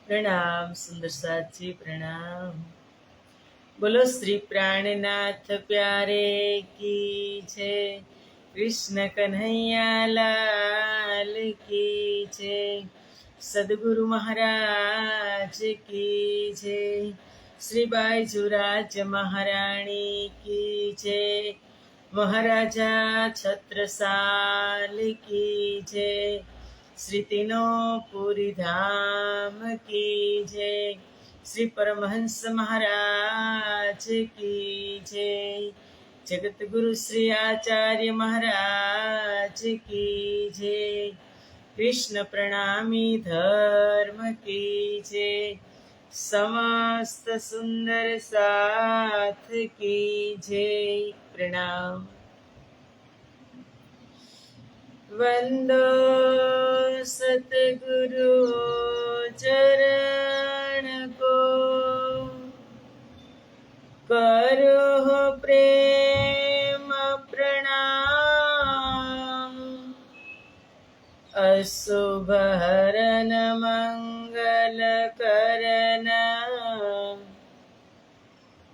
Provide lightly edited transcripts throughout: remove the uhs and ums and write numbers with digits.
प्रणाम सुंदर साथ जी प्रणाम। बोलो श्री प्राणनाथ प्यारे की जय। कृष्ण कन्हैया लाल की जय। सदगुरु महाराज की जय। श्री बाईजुराज महारानी की जय। महाराजा छत्रसाल की जय। श्री तीनों पुरी धाम की जय। श्री परमहंस महाराज की जय। जगत गुरु श्री आचार्य महाराज की जय। कृष्ण प्रणामी धर्म की जय। समस्त सुंदर साथ की जय। प्रणाम। वंदो सतगुरु चरण को, करो प्रेम प्रणाम। अशुभ हरन मंगल करन,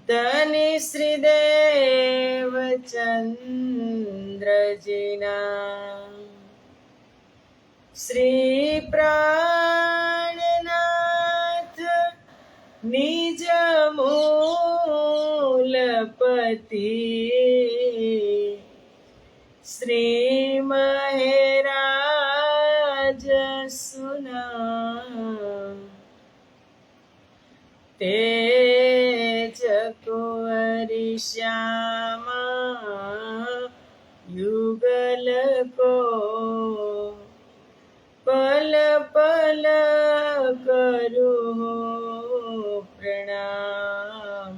धनि श्रीदेव चंद्र जिना। श्री प्राणनाथ निज मूलपति, श्री महराज सुना। तेज कुंवरी श्यामा युगल को, पल पल करो प्रणाम।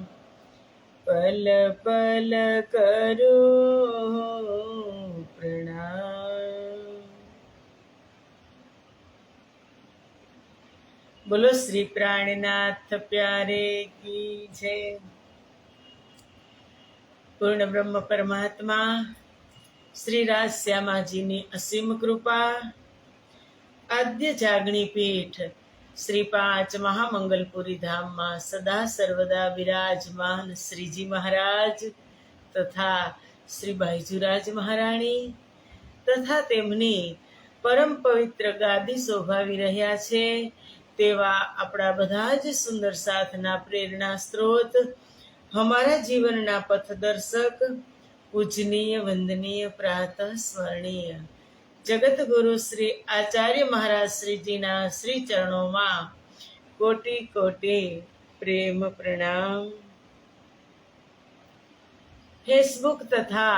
पल पल करो प्रणाम। बोलो श्री प्राणनाथ प्यारे की जय। पूर्ण ब्रह्म परमात्मा श्री राज श्यामाजीनी असीम कृपा, आद्य जागणी पीठ श्री 5 महामंगलपुरी धाम में सदा सर्वदा विराजमान श्रीजी महाराज तथा श्री बाईजुराज महाराणी तथा तेमनी परम पवित्र गादी शोभावी रह्या छे तेवा आपड़ा बधा ज सुंदर साथना प्रेरणा स्त्रोत, हमारा जीवनना पथदर्शक, पूजनीय वंदनीय प्रातः स्मरणीय जगत गुरु श्री आचार्य महाराज श्री जीना श्री चरणों में कोटि कोटि प्रेम प्रणाम। फेसबुक तथा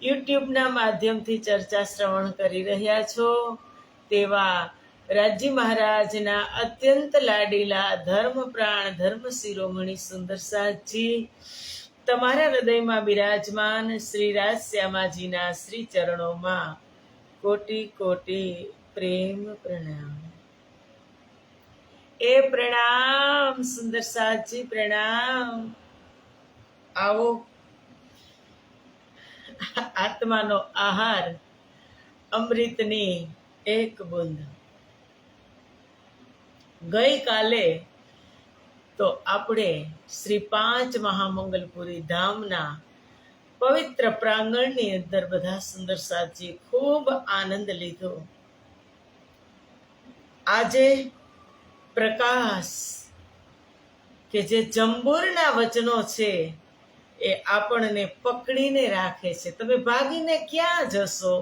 यूट्यूब ना माध्यम थी चर्चा श्रवण करी रह्या छो तेवा राजी महाराज ना अत्यंत लाडीला धर्म प्राण धर्म शिरोमणि सुंदर साथ जी तमारा हृदय में विराजमान श्री राज श्यामाजी ना श्री चरणों में कोटि कोटि प्रेम प्रणाम। ए प्रणाम सुंदर साथ जी प्रणाम। आओ आत्मानो आहार अमृतनी एक बूंद। गई काले तो आपणे श्री 5 महामंगलपुरी धामना पवित्र प्रांगणनी अंदर बधा सुंदर साथी खूब आनंद लीधो। आजे प्रकाश के जे जंबूरना वचनो छे ए आपणने पकड़ीने राखे छे। तमे भागीने क्यां जशो?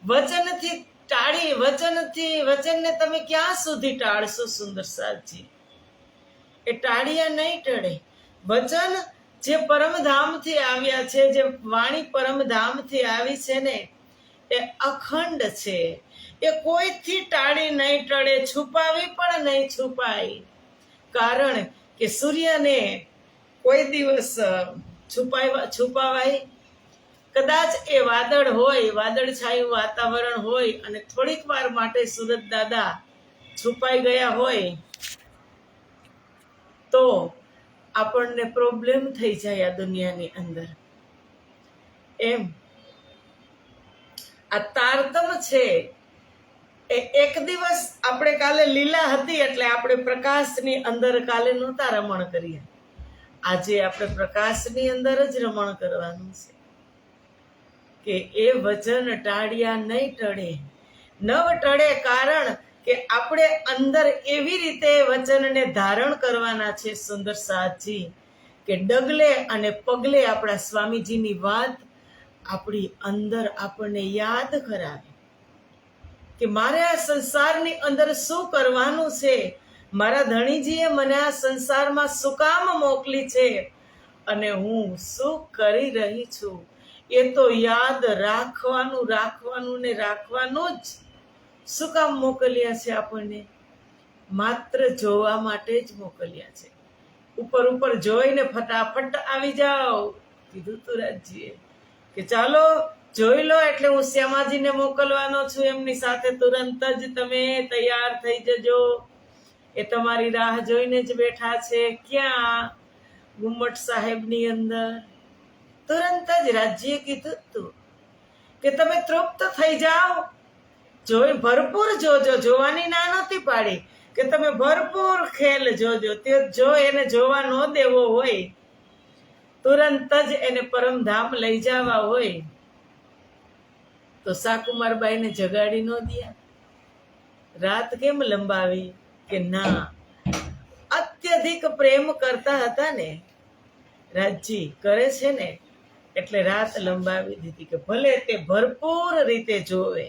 वचनथी टाળી वचनने तमे क्यां सुधी टाळशो? सुंदर साथी ए टाळिया नहीं टळे। वचन जे परमधाम थी आव्या छे, जे वाणी परमधाम थी आवी छे ने ए अखंड छे। ए कोईथी टाળી नहीं टळे, छुपावी पण नहीं छुपाई। कारण के सूर्यने कोई दिवस छुपावाय? कदाच ए वादळ होय, वादळछाયું वातावरण होय અને થોડીક વાર માટે સુરત દાદા છુપાઈ ગયા હોય તો આપણને પ્રોબ્લેમ થઈ જાય આ દુનિયાની અંદર। એમ આ તારતમ છે એક દિવસ આપણે કાલે લીલા હતી એટલે આપણે પ્રકાશની અંદર કાલે નહોતા રમણ કરીએ. આજે આપણે પ્રકાશની અંદર જ રમણ કરવાનું છે કે એ વચન ટાળ્યા નહીં ટળે, નવ ટળે, કારણ કે આપણે અંદર એવી રીતે વચનને ધારણ કરવાના છે સુંદર સાજી, કે ડગલે અને પગલે આપણા સ્વામીજીની વાત આપણી અંદર આપણને યાદ કરાવે કે મારે આ સંસારની અંદર શું કરવાનું છે, મારા ધણીજીએ મને આ સંસારમાં શું કામ મોકલી છે અને હું શું કરી રહી છું, એ તો યાદ રાખવાનું ને રાખવાનું જ. શું કામ મોકલ્યા છે આપણને? માત્ર જોવા માટે જ મોકલ્યા છે. ઉપર જોઈને ફટાફટ આવી જાઓ, કીધું તુરાજીએ કે ચાલો જોઈ લો એટલે હું શ્યામાજીને મોકલવાનો છું, એમની સાથે તુરંત જ તમે તૈયાર થઈ જજો, એ તમારી રાહ જોઈને જ બેઠા છે. ક્યાં? ગુમ્મટ સાહેબની અંદર. તુરંત જ રાજ્યએ કીધું તું કે તમે તૃપ્ત થઈ જાઓ, જોઈ ભરપૂર જોજો, જોવાની ના નહોતી પાડી કે તમે ભરપૂર ખેલ જોજો. તે જો એને જોવા ન દેવો હોય, તુરંત જ એને પરમધામ લઈ જવા હોય તો સાકુમારબાઈને જગાડી ન દિયા, રાત કેમ લંબાવી? કે ના, અત્યધિક પ્રેમ કરતા હતા ને રાજજી, કરે છે ને એટલે રાત લંબાવી દીધી કે ભલે તે ભરપૂર રીતે જોવે,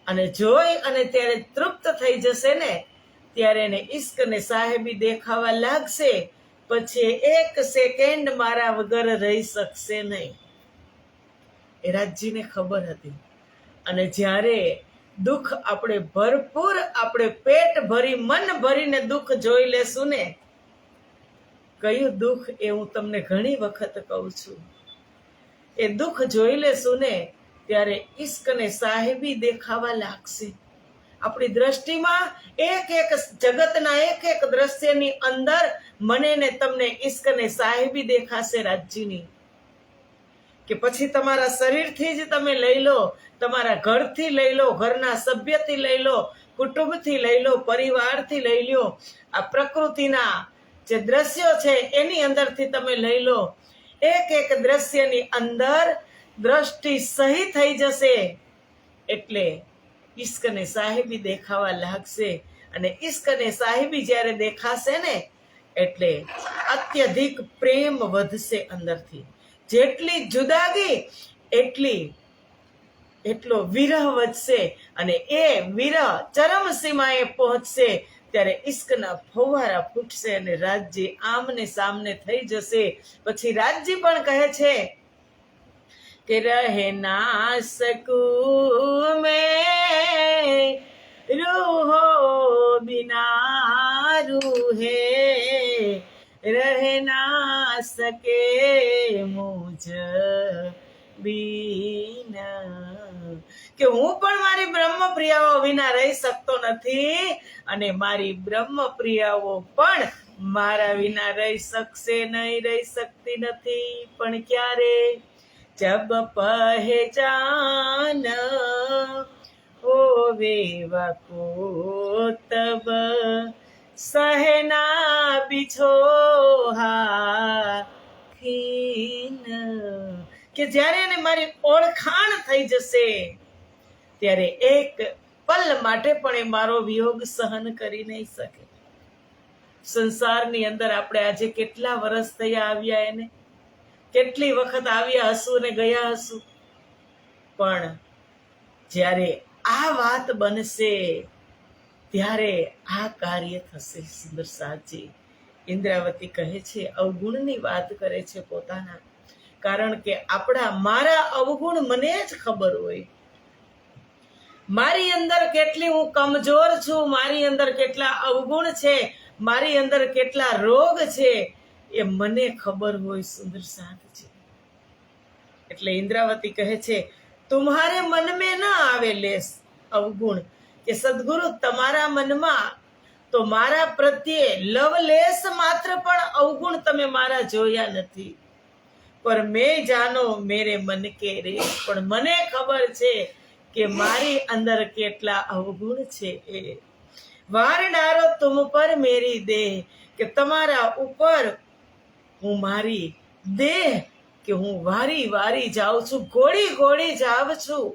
અને જોઈ અને ત્યારે તૃપ્ત થઈ જશે ને ત્યારે એને ઈશ્ક ને સાહેબી દેખાવા લાગશે, પછી એક સેકન્ડ મારા વગર રહી શકશે નહીં. એ રાજજીને ખબર હતી. અને જ્યારે દુઃખ આપણે ભરપૂર, આપણે પેટ ભરી મન ભરીને દુઃખ જોઈ લેશું ને, કયું દુઃખ એ હું તમને ઘણી વખત કહું છું, એ દુઃખ જોઈ લેશું ને ત્યારે ઈશ્ક ને સાહેબી દેખાવા લાગશે. આપણી દ્રષ્ટિમાં એક જગતના એક દ્રશ્યની અંદર મને ને તમને ઈશ્ક ને સાહેબી દેખાશે રાજજીની. કે પછી તમારા શરીરથી જ તમે લઈ લો, તમારા ઘરથી લઈ લો, ઘરના સભ્યથી લઈ લો, કુટુંબથી લઈ લો, પરિવારથી લઈ લો, આ પ્રકૃતિના જે દ્રશ્યો છે એની અંદરથી તમે લઈ લો, એક દ્રશ્યની અંદર દ્રષ્ટિ સહી થઈ જશે એટલે ઈશ્ક ને સાહેબી દેખાવા લાગશે. અને ઈશ્ક ને સાહેબી જ્યારે દેખાશે ને એટલે અત્યધિક પ્રેમ વધશે અંદરથી. જેટલી જુદાગી એટલો વિરહ વધશે, અને એ વિરહ ચરમ સીમાએ પહોંચશે ત્યારે ઈશ્કના ફવારા ફૂટશે અને રાજજી આમને સામને થઈ જશે. પછી રાજજી પણ કહે છે કે રહે ના શકું મેં રૂહો બિના રૂહે, રહે ના સકે મુझ બીના, કે હું પણ મારી બ્રહ્મ પ્રિયાઓ વિના રહી શકતો નથી, અને મારી બ્રહ્મ પ્રિયાઓ પણ મારા વિના રહી શકશે નહીં, રહી શકતી નથી. પણ ક્યારે? જબ પહેચાન હોવે વાકો તબ સહેના બિછોહા ખીન, કે જ્યારે એને મારી ઓળખાણ થઈ જશે ત્યારે એક પલ માટે પણ એ મારો વિયોગ સહન કરી નહીં શકે. સંસારની અંદર આપણે આજે કેટલા વર્ષ થયા આવ્યા, એને કેટલી વખત આવ્યા હશું ને ગયા હશું, પણ જ્યારે આ વાત બનશે ત્યારે આ કાર્ય થશે. સુંદર સાજી ઇન્દ્રાવતી કહે છે, અવગુણની વાત કરે છે પોતાના, કારણ કે મારા અવગુણ મને જ ખબર હોય, મારી અંદર કેટલી હું કમજોર છું, મારી અંદર કેટલા અવગુણ છે, મારી અંદર કેટલા રોગ છે, એ મને ખબર હોય. સુંદર સાજી એટલે ઇન્દ્રાવતી કહે છે, તુમ્હારે મન में न આવે લેસ અવગુણ, કે સદગુરુ તમારા મનમાં તો મારા પ્રત્યે લવલેસ માત્ર પણ અવગુણ તમે મારા જોયા નથી. પર મેં જાનો મેરે મન કે રેસ, પણ મને ખબર છે કે મારી અંદર કેટલા અવગુણ છે. એ વાર ડારો તુમ પર મેરી દેહ, કે તમારા ઉપર હું મારી દેહ કે હું વારી વારી જાઉં છું, ગોળી ગોળી જાઉં છું.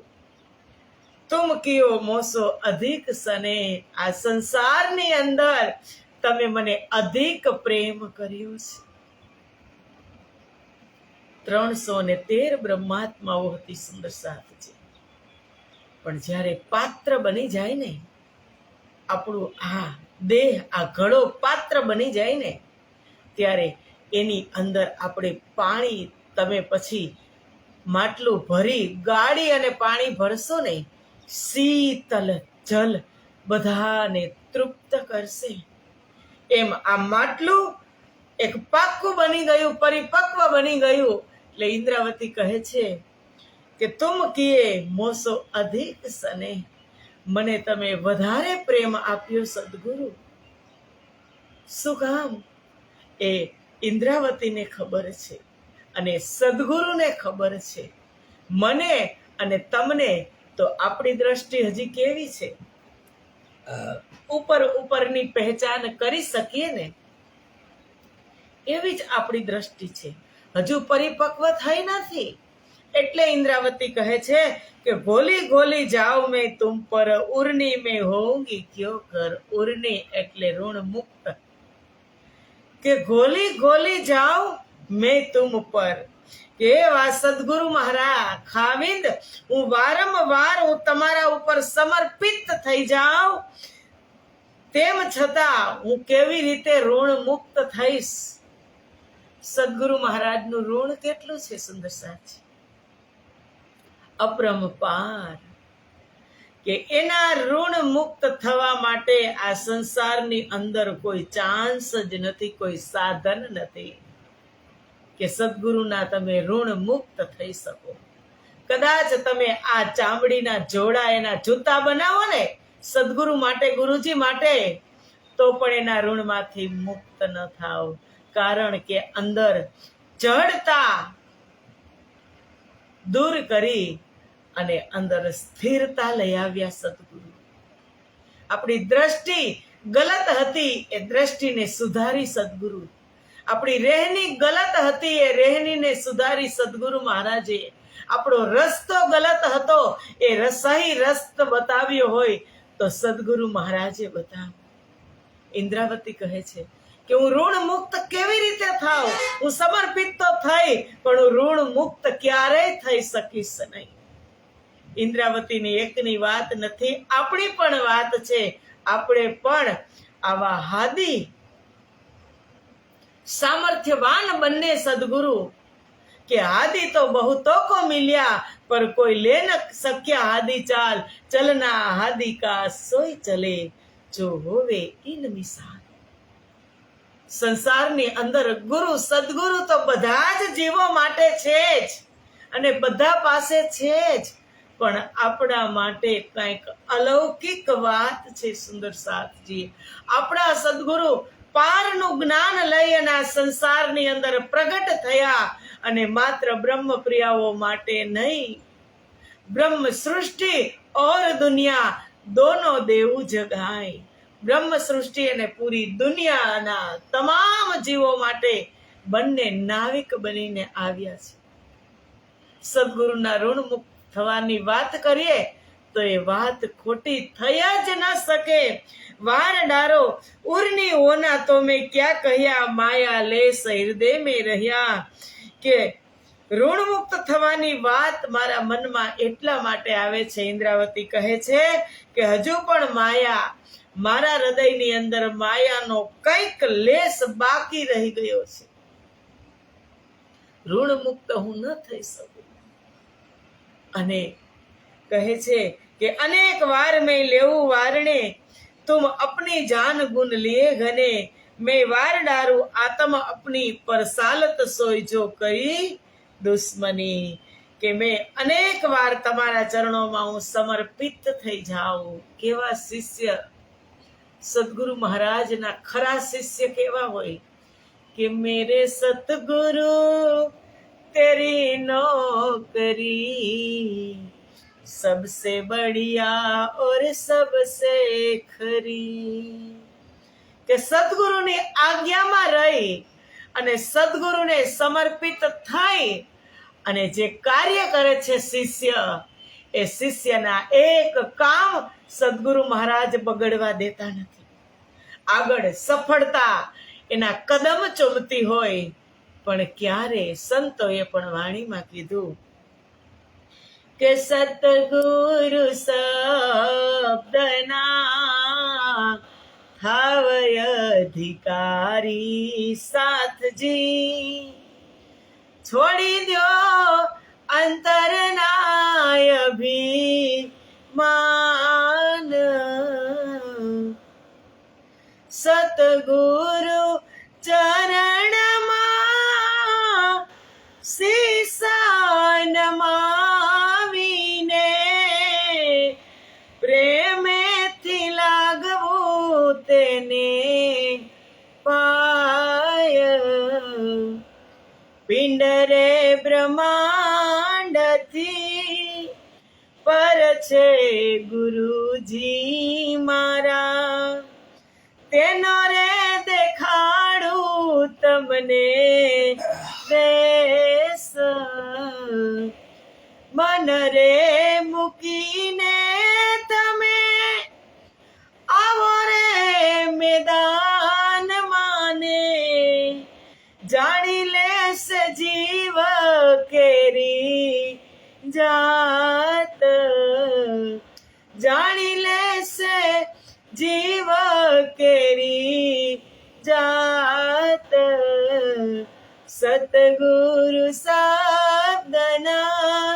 તુમ કિયો મોસો અધિક સને, આ સંસારની અંદર તમે મને અધિક પ્રેમ કર્યો છે. 313 બ્રહ્માત્માઓ હતી સુંદર સાથજી. પણ જ્યારે પાત્ર બની જાય ને, આપણું આ દેહ, આ ઘડો પાત્ર બની જાય ને, ત્યારે એની અંદર આપણે પાણી, તમે પછી માટલું ભરી ગાડી અને પાણી ભરશો ને, શીતલ જલ બધાને તૃપ્ત કરશે. એમ આ માટલું એક પાક્કું બની ગયું, પરિપક્વ બની ગયું. એટલે ઇન્દ્રાવતી કહે છે કે તુમ કિયે મોસો અધિક સને, મને તમે વધારે પ્રેમ આપ્યો સદગુરુ. શું કામ? એ ઇન્દ્રાવતીને ખબર છે અને સદગુરુને ખબર છે. મને અને તમને તો આપણી દ્રષ્ટિ હજી કેવી છે? ઉપર ઉપરની પહેચાન કરી શકીએ ને, એવી જ આપણી દ્રષ્ટિ છે. હજુ પરિપક્વ થઈ નથી. એટલે ઇન્દ્રાવતી કહે છે કે ગોલી ગોલી જાઓ મેં તુમ પર, ઉરની મેં હોંગી ક્યો કર. ઉરની એટલે ઋણ મુક્ત. કે ગોલી ગોલી જાઓ મેં તુમ પર, કે એવા સદગુરુ મહારાજ ખાવિંદ, હું વારંવાર હું તમારા ઉપર સમર્પિત થઈ જાઉં, તેમ છતાં હું કેવી રીતે ઋણ મુક્ત થઈશ? સદગુરુ મહારાજનું ઋણ કેટલું છે સુંદર સાથી? અપરંપાર. કે એના ઋણ મુક્ત થવા માટે આ સંસારની અંદર કોઈ ચાન્સ જ નથી, કોઈ સાધન નથી કે સદગુરુના તમે ઋણ મુક્ત થઈ શકો. કદાચ તમે આ ચામડીના જોડા, એના જૂતા બનાવો ને સદગુરુ માટે, ગુરુજી માટે, તો પણ એના ઋણમાંથી મુક્ત ન થાવ. કારણ કે અંદર જડતા દૂર કરી અને અંદર સ્થિરતા લઈ આવ્યા સદગુરુ. આપણી દ્રષ્ટિ ગલત હતી, એ દ્રષ્ટિને સુધારી સદગુરુ. આપણી રહેણી ગલત હતી, એ રહેણીને સુધારી સદગુરુ મહારાજે. આપણો રસ્તો ગલત હતો, એ સહી રસ્તો બતાવ્યો હોય તો સદગુરુ મહારાજે બતાવ્યો. ઇન્દ્રાવતી કહે છે કે હું ઋણ મુક્ત કેવી રીતે થાવ? હું સમર્પિત તો થઈ, પણ હું ઋણ મુક્ત ક્યારેય થઈ શકીશ નહીં. ઇન્દ્રાવતીની એકની વાત નથી, આપણી પણ વાત છે. આપણે પણ આવા હાદી સામર્થ્યવાન બંને સદગુરુ, કે હાદી તો બહુતો કો મિલ્યા, પર કોઈ લે ન શક્યા હાદી ચાલ. ચલના હાદી કા સોય ચલે, જો હોવે ઇન મિસાલ. સંસારની અંદર ગુરુ, સદગુરુ તો બધા જ જીવો માટે છે જ, અને બધા પાસે છે જ. પણ આપણા માટે કંઈક અલૌકિક વાત છે સુંદર સાથજી. આપણા સદગુરુ પારનું જ્ઞાન લઈ અને આ સંસારની અંદર પ્રગટ થયા, અને માત્ર બ્રહ્મપ્રિયાઓ માટે નહીં, બ્રહ્મ સૃષ્ટિ ઓર દુનિયા દોનો દેવું જગાય. બ્રહ્મ સૃષ્ટિ અને પૂરી દુનિયાના તમામ જીવો માટે બંને નાવિક બનીને આવ્યા છે. સદગુરુના ઋણ મુક્ત થવાની વાત કરીએ તો એ વાત ખોટી થઈ જ ન શકે. વાર ડારો ઉરની હોના તો મેં ક્યાં કહ્યા, માયા લેસ હૃદય મેં રહ્યા. કે ઋણ મુક્ત થવાની વાત મારા મનમાં એટલા માટે આવે છે, ઇન્દ્રાવતી કહે છે કે હજુ પણ માયા, મારા હૃદયની અંદર માયાનો કંઈક લેસ બાકી રહી ગયો છે. ઋણ મુક્ત હું ન થઈ શકું. અને કહે છે કે અનેક વાર મેં લેવું વારણે, તુમ અપની જાન ગુન લીએ ઘને. મેં વાર ડારું આત્મ અપની, પર સાલત સોય જો કરી દુશ્મની. કે મેં અનેક વાર તમારા ચરણોમાં હું સમર્પિત થઈ જાઉં. કેવા શિષ્ય! સદગુરુ મહારાજના ખરા શિષ્ય કેવા હોય? કે મેરે સતગુરુ તેરી નોકરી, सबसे बढ़िया और सबसे खरी. કે સદગુરુની આજ્ઞામાં રહી અને સદગુરુને સમર્પિત થઈ અને જે કાર્ય કરે છે શિષ્ય, એ શિષ્યના એક કામ સદગુરુ મહારાજ બગડવા દેતા નથી. આગળ સફળતા એના કદમ ચૂમતી હોય, પણ ક્યારે સંતોએ પણ વાણીમાં કીધું કે સતગુરુ શબ્દના થાવય અધિકારી સાથજી. છોડી દ્યો અંતરના અભિમાન, સતગુરુ ચરણમાં શીશા નમાવીને પ્રેમેથી લાગવું તેને પાય. પિંડરે બ્રહ્માંડથી પર છે ગુરુજી મારા, તેનો રે દેખાડું તમને દેશ. મન રે મૂકીને તમે આવો રે મેદાન માને, જાણી લેશે જીવ કેરી જાત, જાણી લેશે જીવ કેરી જાત. સતગુરુ શબ્દના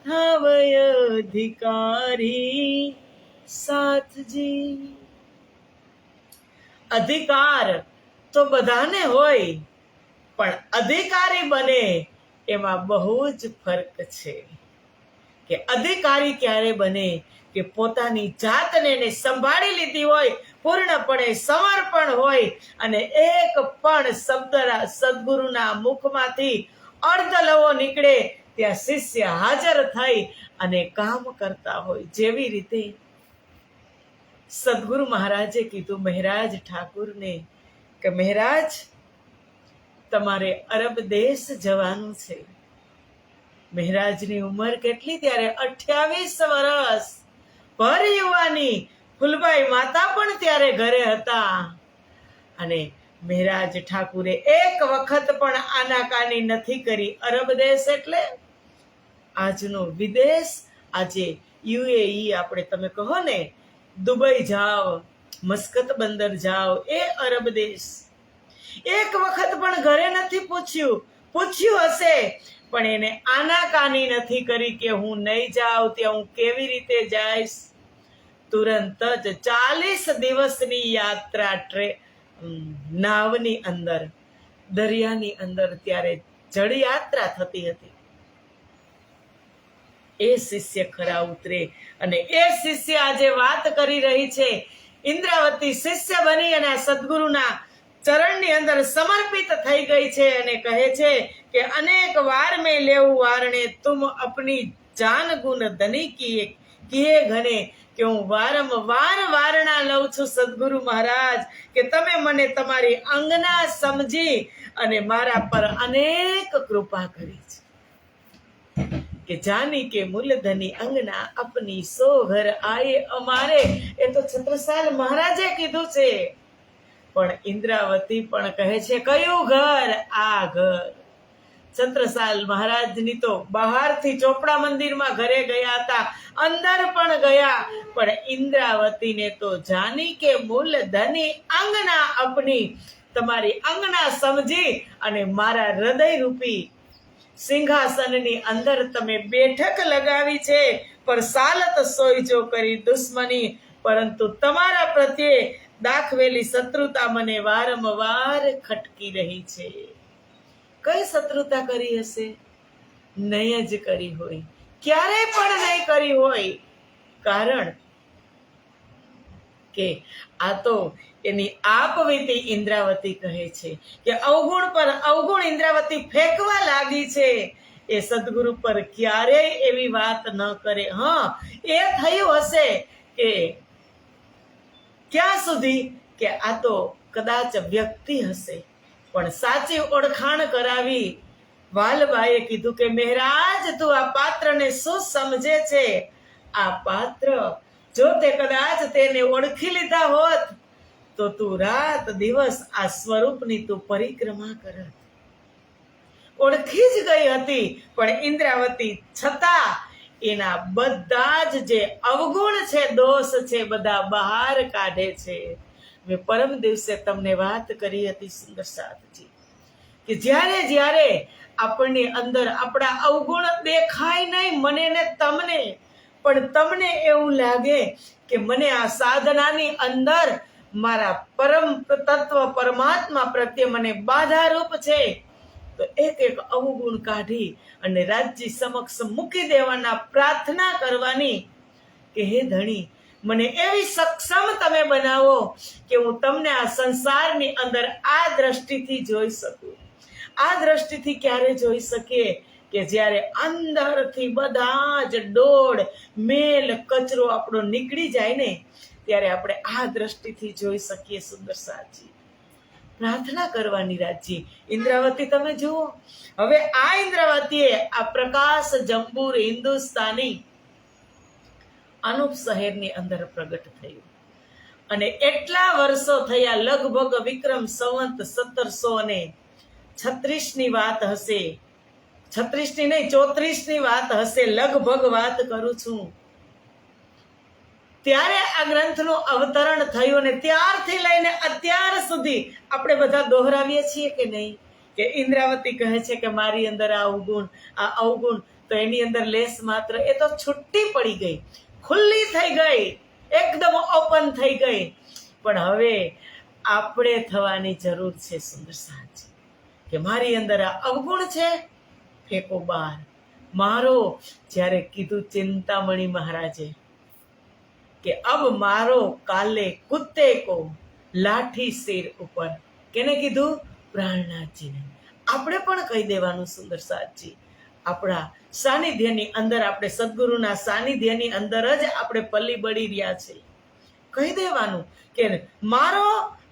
થાવય અધિકારી સાથજી. અધિકાર તો બધાને હોય, પણ અધિકારી બને એમાં બહુ જ ફરક છે. કે અધિકારી ક્યારે બને કે પોતાની જાતને સંભાળી લીધી હોય, પૂર્ણપણે સમર્પણ હોય અને એક પણ શબ્દ સદગુરુના મુખમાંથી અર્ધલવો નીકળે ત્યાં શિષ્ય હાજર થઈ અને કામ કરતા હોય. જેવી રીતે સદગુરુ મહારાજે કીધું મહેરાજ ઠાકુરને કે મહેરાજ, તમારે અરબ દેશ જવાનું છે. મહેરાજની ઉંમર કેટલી ત્યારે? 28 વર્ષ, ભર યુવાની. ફૂલબાઈ માતા પણ ત્યારે ઘરે હતા. અને મહેરાજ ઠાકુરે એક વખત પણ આનાકાની નથી કરી. અરબ દેશ એટલે આજનો વિદેશ. આજે યુએઈ આપણે તમે કહો ને, દુબઈ જાઓ, મસ્કત બંદર જાઓ, એ અરબ દેશ. એક વખત પણ ઘરે નથી પૂછ્યું હશે, પણ એને આનાકાની નથી કરી કે હું નહીં જાઉં, ત્યાં હું કેવી રીતે જઈશ. તુરંત જ 40 દિવસની યાત્રા નાવની અંદર, દરિયાની અંદર ત્યારે જળયાત્રા થતી હતી. એ શિષ્ય ખરા ઉતરે અને એ શિષ્ય આજે વાત કરી રહી છે. ઇન્દ્રાવતી શિષ્ય બની અને સદગુરુના ચરણની અંદર સમર્પિત થઈ ગઈ છે અને કહે છે કે અનેક વાર મેં લેવું વારણે તુમ અપની જાન ગુણ ધની કિએ ઘને, કે હું વારંવાર વારણા લઉં છું સદગુરુ મહારાજ કે તમે મને તમારી અંગના સમજી અને મારા પર અનેક કૃપા કરી છે. કે જાની કે મૂલધની અંગના અપની સો ઘર આયે અમારે, એ તો છત્રસાલ મહારાજે કીધું છે. પણ ઇન્દ્રાવતી પણ કહે છે કયું ઘર? આ ઘર. છત્રસાલ મહારાજની તો બહારથી ચોપડા મંદિરમાં ઘરે ગયા હતા, અંદર પણ ગયા, પણ ઇન્દ્રાવતીને તો જાની કે મૂલધની અંગના અપની, તમારી અંગના સમજી અને મારા હૃદય રૂપી સિંહાસનની અંદર તમે બેઠક લગાવી છે. પર સાલત સોઈજો કરી દુશ્મની, પરંતુ તમારા પ્રત્યે દાખવેલી શત્રુતા મને વારંવાર ખટકી રહી છે. કઈ શત્રુતા કરી હશે? નહીં જ કરી હોય, ક્યારેય પણ નહીં કરી હોય. કારણ કે આ તો એની આપવીતી ઇન્દ્રાવતી કહે છે કે અવગુણ પર અવગુણ ઇન્દ્રાવતી ફેંકવા લાગી છે. એ સદગુરુ પર ક્યારેય એવી વાત ન કરે. હા, એ થયું હશે કે ક્યાં સુધી કે આ તો કદાચ વ્યક્તિ હશે, પણ સાચી ઓળખાણ કરાવી વાલબાઈએ કીધું કે મહારાજ, તું આ પાત્રને શું સમજે છે? આ પાત્ર જો તે કદાચ તેને ઓળખી લીધા હોત તો તું રાત દિવસ આ સ્વરૂપની તું પરિક્રમા કરત. ઓળખી જ ગઈ હતી, પણ ઇન્દ્રાવતી છતાં એના બધા જ જે અવગુણ છે, દોષ છે, બધા બહાર કાઢે છે. મેં પરમ દિવસે તમને વાત કરી હતી સુંદર સાથજી, કે જ્યારે જ્યારે આપણની અંદર આપણા અવગુણ દેખાય નહીં મને ને તમને, પણ તમને એવું લાગે કે મને આ સાધનાની અંદર મારા પરમ તત્વ પરમાત્મા પ્રત્યે મને બાધારૂપ છે, તો એક એક અવગુણ કાઢી અને રાજજી સમક્ષ મૂકી દેવાના, પ્રાર્થના કરવાની કે હે ધણી, મને એવી સક્ષમ તમે બનાવો કે હું તમને આ સંસારની અંદર આ દ્રષ્ટિથી જોઈ શકું. આ દ્રષ્ટિથી ક્યારે જોઈ શકીએ? કે જ્યારે અંદરથી બધા જ ડોળ મેલ કચરો આપણો નીકળી જાય ને, ત્યારે આપણે આ દ્રષ્ટિથી જોઈ શકીએ. સુંદર સાજી પ્રાર્થના કરવાની રાજજી. ઇન્દ્રાવતી તમે જુઓ, હવે આ ઇન્દ્રાવતીએ આ પ્રકાશ જંબુર હિન્દુસ્તાની અનુપ શહેરની અંદર પ્રગટ થયું, અને એટલા વર્ષો થયા, લગભગ વિક્રમ સંવંત 1736 ની વાત હશે, 36 ની નહીં 34 ની વાત હશે, લગભગ વાત કરું છું. ત્યારે આ ગ્રંથનું અવતરણ થયું, અને ત્યારથી લઈને અત્યાર સુધી આપણે બધા દોહરાવીએ છીએ કે નહીં, કે ઇન્દ્રાવતી કહે છે કે મારી અંદર આ અવગુણ, આ અવગુણ, તો એની અંદર લેસ માત્ર એ તો છૂટી પડી ગઈ, ખુલ્લી થઈ ગઈ, એકદમ ઓપન થઈ ગઈ. પણ હવે આપણે થવાની જરૂર છે સુંદર સાજી, કે મારી અંદર આ અવગુણ છે, ફેંકો બહાર. મારો જ્યારે કીધું ચિંતામણી મહારાજે કે અબ મારો કાલે કુત્તે કો લાઠી સિર ઉપર, કેને કીધું? પ્રાણનાથજીને. આપણે પણ કહી દેવાનું સુંદર સાજી, આપણા સાનિધ્યની અંદર, આપણે સદગુરુના સાનિધ્યની અંદર જ આપણે પલ્લી બળી રહ્યા છે. કહી દેવાનું કે મારો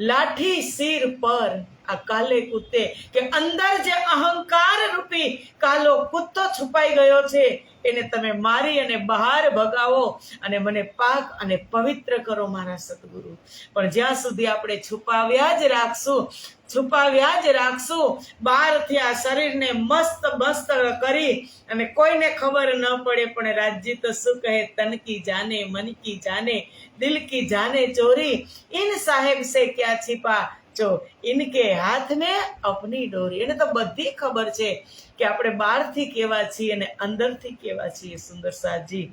લાઠી સિર પર, આ કાલે કુત્તે, કે અંદર જે અહંકાર રૂપી કાલો કુત્તો છુપાઈ ગયો છે, એને તમે મારી અને બહાર ભગાવો અને મને પાક અને પવિત્ર કરો મારા સદગુરુ. પણ જ્યાં સુધી આપણે છુપાવ્યા જ રાખશું, બહારથી આ શરીરને મસ્ત મસ્ત કરી અને કોઈને ખબર ન પડે, પણ રાજજી તો શું કહે? તન કી જાને મન કી જાને દિલ કી જાને ચોરી, ઇન સાહેબ સે ક્યા छिपा જો ઇનકે હાથ મેં અપની ડોરી. એને તો બધી ખબર છે કે આપણે બહારથી કેવા છીએ અને અંદરથી કેવા છીએ. સુંદર સાજી,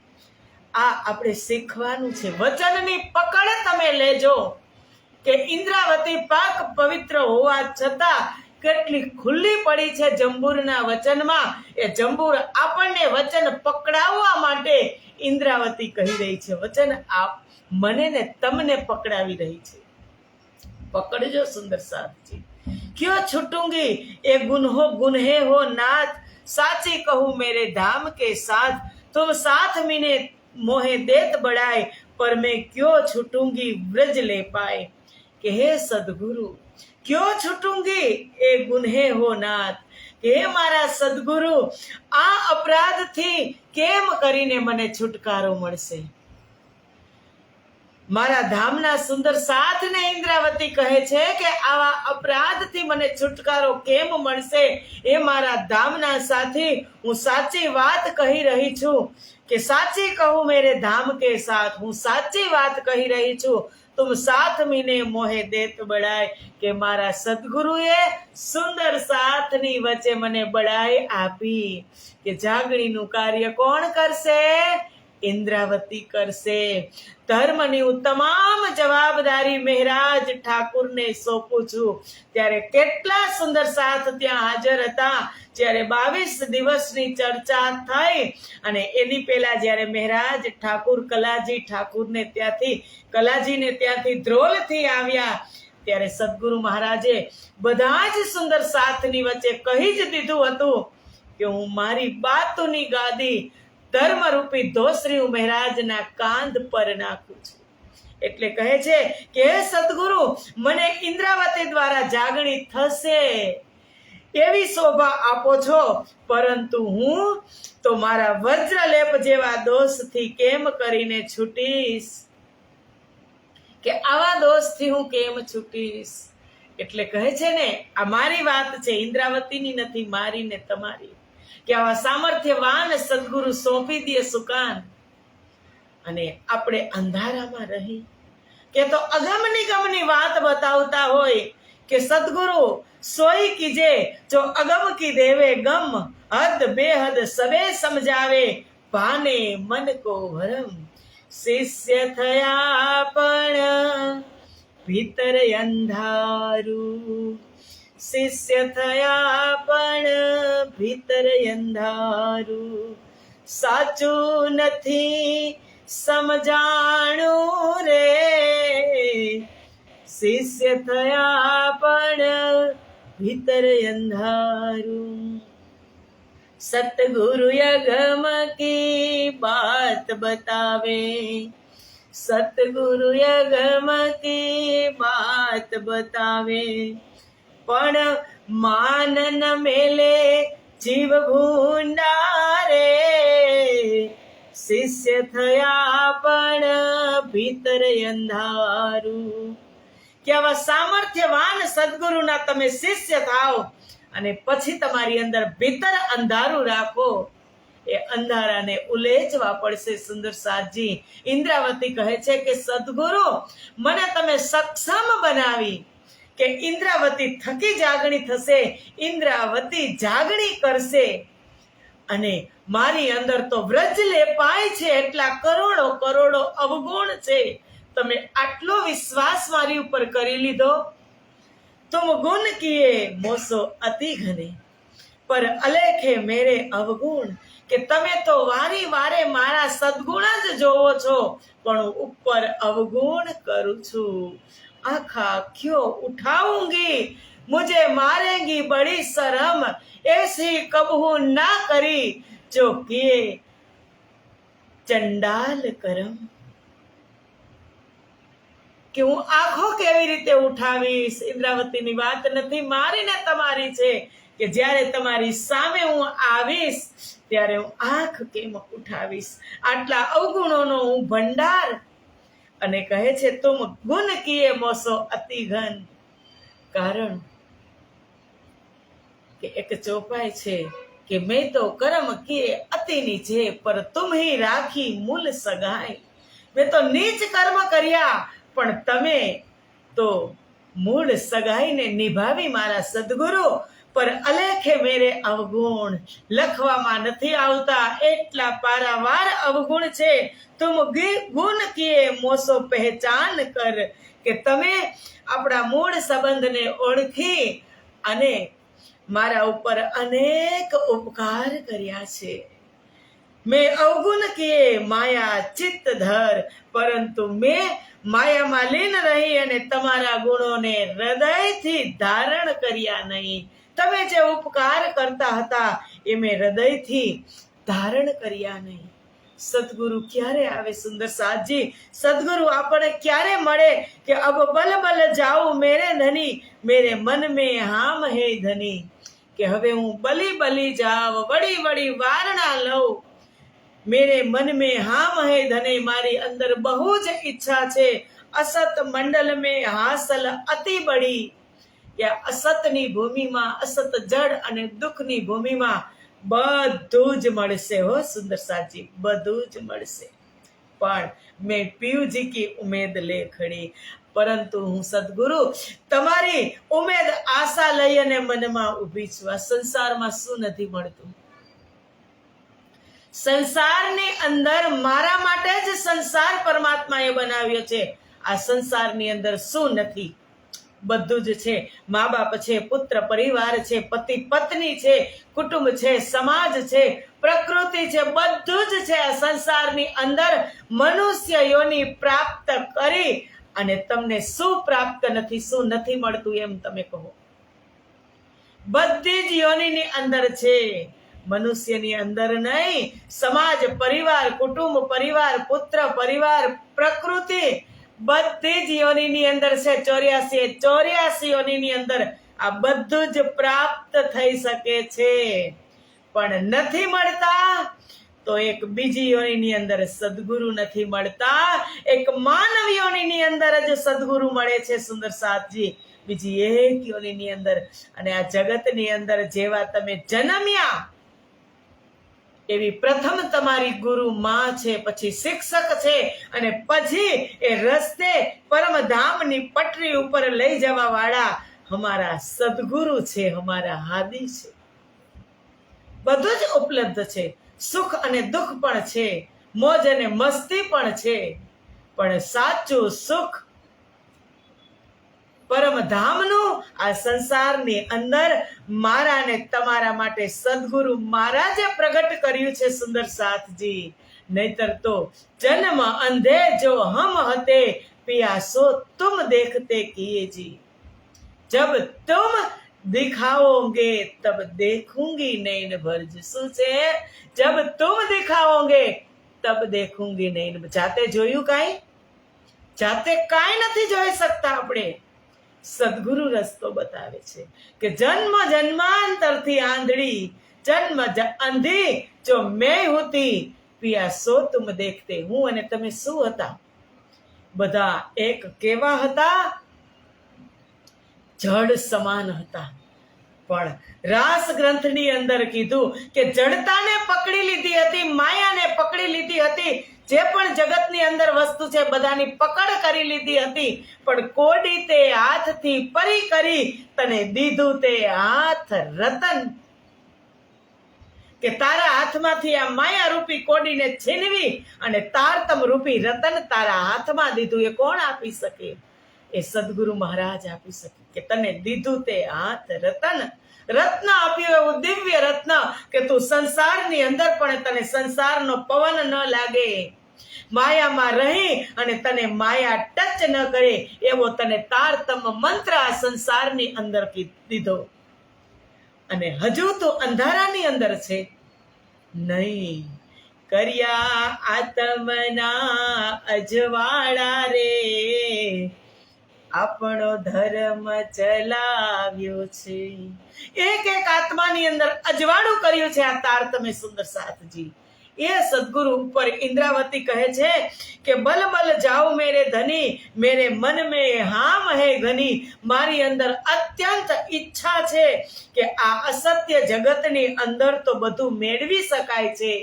આ આપણે શીખવાનું છે. વચનની પકડ તમે લેજો, કે ઇન્દ્રાવતી પાક પવિત્ર હોવા છતાં કેટલી ખુલ્લી પડી છે જંબુરના વચનમાં. એ જંબુર આપણને વચન પકડાવવા માટે ઇન્દ્રાવતી કહી રહી છે, વચન આપ મને ને તમને પકડાવી રહી છે. पकड़ो सुंदर साथी, क्यों छूटूंगी ये गुन्हे हो नाथ, साची कहूँ मेरे धाम के साथ, तुम साथ मीने मोहे देत बढ़ाए, पर मैं क्यों छूटूंगी ब्रज ले पाए. कि हे सदगुरु, क्यों छूटूंगी ये गुन्हे हो नाथ, કે મારા સદગુરુ, આ અપરાધથી કેમ કરીને મને છુટકારો મળશે? મારા ધામના સુંદર સાથને ઇન્દ્રાવતી કહે છે કે આવા અપરાધથી મને છુટકારો કેમ મળશે? એ મારા ધામના સાથી, હું સાચી વાત કહી રહી છું, કે સાચી કહું મેરે ધામ કે સાથ, હું સાચી વાત કહી રહી છું. તુમ સાથ મીને મોહે દેત બળાય, કે મારા સદગુરુએ સુંદર સાથની વચ્ચે મને બળાઈ આપી. કે જાગણીનું કાર્ય કોણ કરશે? ઇન્દ્રાવતી કરશે. ધર્મની હું તમામ જવાબદારી મહારાજ ઠાકુરને સોંપું છું. ત્યારે કેટલા સુંદર સાથ ત્યાં હાજર હતા. જ્યારે 22 દિવસની ચર્ચા થઈ, અને એની પહેલા જ્યારે મહારાજ ઠાકુર કલાજીને ત્યાંથી ધ્રોલથી આવ્યા, ત્યારે સદગુરુ મહારાજે બધા જ સુંદર સાથની વચ્ચે કહી જ દીધું હતું કે હું મારી બાતુની ગાદી ધર્મરૂપી ધોસરી મહારાજના કાંધ પર નાખું છું. એટલે કહે છે કે હે સદગુરુ, મને ઇન્દ્રાવતી દ્વારા જાગણી થશે એવી શોભા આપો છો, પરંતુ હું તો મારા વજ્રલેપ જેવા દોષથી કેમ કરીને છૂટીશ, કે આવા દોષથી હું કેમ છૂટીશ. એટલે કહે છે ને, આ મારી વાત છે, ઇન્દ્રાવતીની નથી, મારી ને તમારી, કે આવા સામર્થ્યવાન સદગુરુ સોંપી દે સુકાન, અને આપણે અંધારામાં રહી, કે તો અગમની ગમની વાત બતાવતા હોય કે સદગુરુ સોઈ કીજે જો અગમ કી દેવે ગમ, હદ બેહદ સબે સમજાવે, ભાને મન કો ભરમ. શિષ્ય થયા પણ ભીતર અંધારું, શિષ્ય થયા પણ ભીતર અંધારું, સાચું નથી સમજાણું રે, શિષ્ય થયા પણ ભીતર અંધારું. સતગુરુ અગમ કી બાત બતાવે, સતગુરુ અગમ કી બાત બતાવે, પણ માન ન મેલે જીવ ભૂંડા રે, શિષ્ય થયા પણ ભીતર અંધારું. કે આવા સામર્થ્યવાન સદગુરુના તમે શિષ્ય થાઓ અને પછી તમારી અંદર ભીતર અંધારું રાખો, એ અંધારાને ઉલેચવા પડશે. સુંદર સાજી ઇન્દ્રાવતી કહે છે કે સદગુરુ, મને તમે સક્ષમ બનાવી, કે ઇન્દ્રાવતી થકી જાગણી થશે, ઇન્દ્રાવતી જાગણી કરશે, અને મારી અંદર તો વ્રજ લેપાય છે, એટલા કરોડો કરોડો અવગુણ છે, તમે આટલો વિશ્વાસ મારી ઉપર કરી લીધો. तुम गुण किए मोसो अति घने, पर अलेखे मेरे अवगुण, કે તમે તો વારી વારે મારા સદગુણ જ જોવો છો, પણ ઉપર અવગુણ કરું છું. આખા ક્યો ઉઠાऊंगी, मुझे मारेंगी बड़ी शर्म, ऐसी कबहू ना करी जो किए चंडाल करम. કે હું આંખો કેવી રીતે ઉઠાવીશ, ઇન્દ્રાવતીની વાત નથી, મારી ને તમારી છે, કે જ્યારે તમારી સામે હું આવીશ ત્યારે હું આંખ કેમ ઉઠાવીશ, આટલા અવગુણોનો હું ભંડાર. અને કહે છે તુમ ગુણ કિએ મોસો અતિ ઘન, કારણ કે એક ચોપાઈ છે કે મેં તો કર્મ કિએ અતિની છે, પર તુમ હી રાખી મૂલ સગાઈ. મેં તો નીચ કર્મ કર્યા, પણ તમે તો મૂળ સગાઈને નિભાવી મારા સદગુરુ. પર અલેખે મેરે અવગુણ, લખવામાં નથી આવતા એટલા પારાવાર અવગુણ છે. તુમ ગુણ કિએ મોસો પહેચાન કર, કે તમે આપણા મૂળ સંબંધને ઓળખી અને મારા ઉપર અનેક ઉપકાર કર્યા છે. મેં અવગુણ કિએ માયા ચિત્ત ધર, પરંતુ મેં માયામાં લીન રહી અને તમારા ગુણોને હૃદયથી ધારણ કર્યા નહીં. તમે જે ઉપકાર કરતા હતા એ મેં હૃદયથી ધારણ કર્યા નહીં. સદગુરુ ક્યારે આવે? સુંદર સાજી સદગુરુ આપણને ક્યારે મળે? કે અબ બલ બલ જાઉં મેરે ધની, મેરે મન મેં હામ હે ધની. કે હવે હું બલી બલી જાવ, વળી વળી વારણા લઉં, મેરે મન મેં હામ હે ધને, મારી અંદર બહુ જ ઈચ્છા છે. અસત મંડલ મેં હાસલ અતિ બડી, કે અસતની ભૂમિમાં, અસત જડ અને દુઃખની ભૂમિમાં બધું જ મળશે હો સુંદર સાજી, બધું જ મળશે. પણ મેં પીયુજી કી ઉમેદ લે ખડી, પરંતુ હું સદગુરુ તમારી ઉમેદ આશા લઈ અને મનમાં ઊભી છું. આ સંસારમાં શું નથી મળતું? સંસારની અંદર મારા માટે જ સંસાર પરમાત્માએ બનાવ્યો છે. આ સંસારની અંદર શું નથી? બધું જ છે. મા બાપ છે, પુત્ર પરિવાર છે, પતિ પત્ની છે, કુટુંબ છે, સમાજ છે, પ્રકૃતિ છે, બધું જ છે. આ સંસારની અંદર મનુષ્ય યોની પ્રાપ્ત કરી અને તમને શું પ્રાપ્ત નથી, શું નથી મળતું એમ તમે કહો? બધી જ યોનિની અંદર છે, મનુષ્યની અંદર નહીં, સમાજ, પરિવાર, કુટુંબ, પરિવાર, પુત્ર, પરિવાર, પ્રકૃતિ, બધી જ યોનિની અંદર છે. 84 યોનિની અંદર આ બધું જ પ્રાપ્ત થઈ શકે છે. પણ નથી મળતા તો એક બીજી યોનિની અંદર સદગુરુ નથી મળતા, એક માનવ યોનિની અંદર જ સદગુરુ મળે છે સુંદર સાથજી, બીજી એક યોનિની અંદર. અને આ જગતની અંદર જેવા તમે જન્મ્યા એવી પ્રથમ તમારી ગુરુ માં છે, પછી શિક્ષક છે, અને પછી એ રસ્તે પરમધામની પટરી ઉપર લઈ જવા વાળા હમારા સદગુરુ છે, હમારા હાદી છે. બધું જ ઉપલબ્ધ છે, સુખ અને દુઃખ પણ છે, મોજ અને મસ્તી પણ છે. પણ સાચું સુખ પરમધામનું આ સંસારની અંદર મારા ને તમારા માટે સદગુરુ મહારાજે પ્રગટ કર્યું છે સુંદર સાથજી. નહીતર તો જન્મ અંધે જો હમ હતે પિયા સો તુમ દેખતે કિએ જી. જબ તુમ દિખાઓગે તબ દેખूंगी નૈન ભરજ. શું છે? જબ તુમ દિખાઓગે તબ દેખूंगी નૈન. જાતે જોયું કાંઈ? જાતે કાંઈ નથી જોઈ શકતા આપણે. સદગુરુ રસ્તો બતાવે છે કે જન્મ જન્માંતરથી આંધળી, જન્મ અંધી જો મેં હોતી પિયા સો તુમ દેખતે. હું અને તમે શું હતા? બધા એક કેવા હતા? જડ સમાન હતા. પણ રાસ ગ્રંથની અંદર કીધું કે જડતાને પકડી લીધી હતી, માયાને પકડી લીધી હતી. જે પણ જગતની અંદર વસ્તુ છે બધાની પકડ કરી લીધી હતી. પણ કોડી તે હાથથી પરી કરી તને દીધું તે હાથ રતન. કે તારા હાથમાંથી આ માયા રૂપી કોડીને છીનવી અને તારતમ રૂપી રતન તારા હાથમાં દીધું. એ કોણ આપી શકે? એ સદગુરુ મહારાજ આપી શકે. કે તને દીધું તે હાથ રતન. રત્ન આપ્યું એવું દિવ્ય રત્ન કે તું સંસારની અંદર પણ તને સંસારનો પવન ન લાગે. માયામાં રહી અને તને માયા ટચ ન કરે એવો તને તારતમ મંત્ર આ સંસારની અંદર દીધો. અને હજુ તો અંધારાની અંદર છે. નહીં, કર્યા આત્મના અજવાળા રે, આપણો ધર્મ ચલાવ્યો છે. એક એક આત્માની અંદર અજવાળું કર્યું છે આ તારતમે સુંદર સાથજી. એ સદગુરુ ઉપર ઇન્દ્રાવતી કહે છે કે બલ બલ જાઓ મેરે ધની, મેરે મન में હામ હે ઘની. મારી અંદર અત્યંત ઈચ્છા છે કે આ અસત્ય જગતની અંદર તો બધું મેળવી શકાય છે,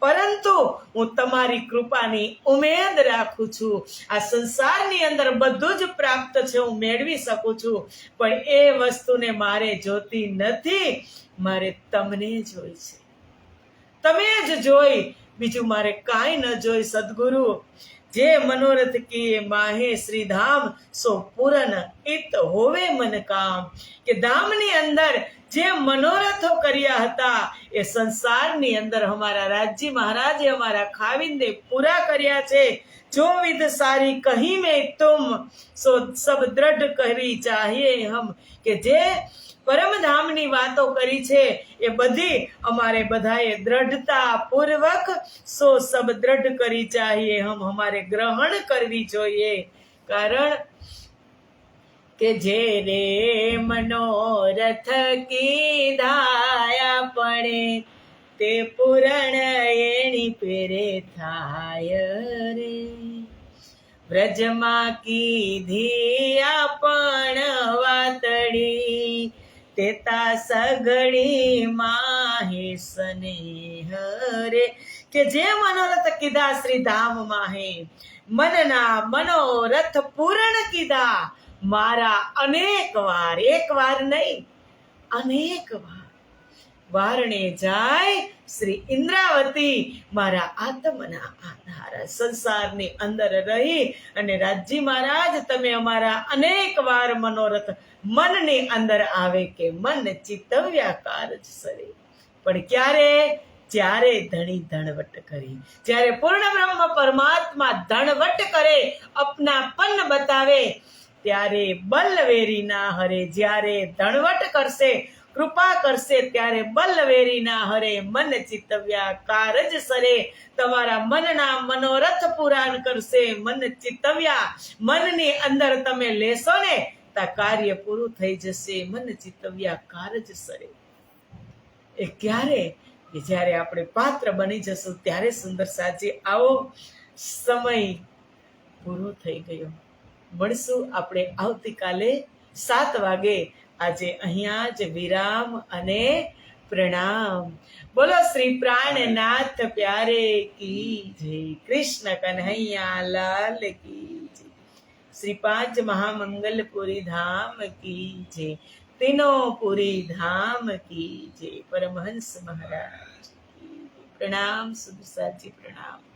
પરંતુ હું તમારી કૃપાની ઉમેદ રાખું છું. આ સંસારની અંદર બધું જ પ્રાપ્ત છે, હું મેળવી શકું છું, પણ એ વસ્તુને મારે જોતી નથી. મારે તમને જોઈ છે, તમે જ જોઈ, બીજું મારે કાંઈ ન જોઈ. સદગુરુ જે મનોરથ કીએ માહે શ્રી ધામ, સો પૂરન ઇત હોવે મન કામ. કે ધામની અંદર જે મનોરથો કર્યા હતા એ સંસારની અંદર અમારા રાજજી મહારાજે અમારા ખાવિંદે પૂરા કર્યા છે. જો વિધ સારી કહી મેં તુમ, સો સબ દ્રઢ કરી ચાહીએ હમ. કે જે પરમધામની વાતો કરી છે એ બધી અમારે બધાએ દ્રઢતા પૂર્વક સો સબ દ્રઢ કરી ચાહીએ હમ, અમારે ગ્રહણ કરવી જોઈએ. કારણ કે જે રે મનોરથ કીધાયા પડે તે પૂરણ એની પેરે થાય રે. વ્રજમાં કીધી આપણ વાતડી, તેતા સઘળી માહે સ્નેહ રે. કે જે મનોરથ કીધા શ્રી ધામ માહે, મનના મનોરથ પૂરણ કીધા મારા અનેક વાર, એક વાર નહીં અનેક વાર. વારણે જાય શ્રી ઇન્દ્રાવતી મારા આત્મના આધાર. સંસારની અંદર રહી અને રાજજી મહારાજ તમે અમારા અનેક વાર મનોરથ મનની અંદર આવે કે મન ચિતવ્યાકાર જ સરે. પણ ક્યારે? જ્યારે ધણી ધણવટ કરી, જ્યારે પૂર્ણ બ્રહ્મ પરમાત્મા ધણવટ કરે, અપનાપન બતાવે, ત્યારે બલવેરી ના હરે. જ્યારે ધણવટ કરશે, કૃપા કરશે ત્યારે બલવેરી ના હરે, મન ચિતવ્યા કારજ સરે. તમારા મનના મનોરથ પુરાણ કરશે. મન ચિતવ્યા, મનની અંદર તમે લેશો ને તા કાર્ય પૂરું થઈ જશે. મન ચિતવ્યા કારજ સરે. એ ક્યારે? કે જ્યારે આપણે પાત્ર બની જશું ત્યારે. સુંદર સાજી આવો, સમય પૂરો થઈ ગયો. મળશું આપણે આવતીકાલે 7 વાગે. આજે અહીંયા જ વિરામ અને પ્રણામ. બોલો શ્રી પ્રાણનાથ પ્યારે કી જય. કૃષ્ણ કન્હૈયા લાલ કી જય. શ્રી 5 મહામંગલપુરી ધામ કી જય. तीनोंपुरी धाम की जय. परमहंस महाराज की जय. प्रणाम सुदसाजी, प्रणाम.